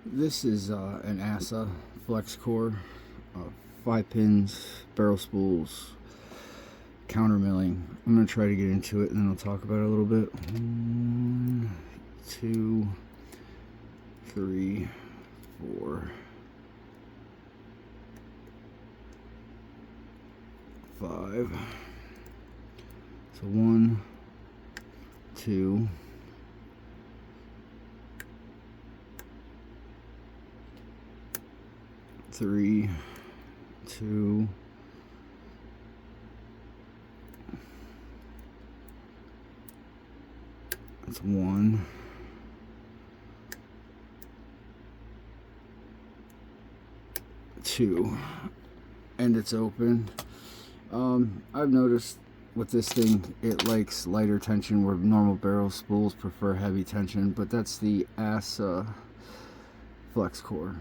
This is an assa flexcore, 5 pins, barrel spools, counter milling. I'm going to try to get into it and then I'll talk about it a little bit. 1, 2, 3, 4, 5. So 1, 2, 3, 2, that's 1, 2, and it's open. I've noticed with this thing, it likes lighter tension where normal barrel spools prefer heavy tension, but that's the assa flex core.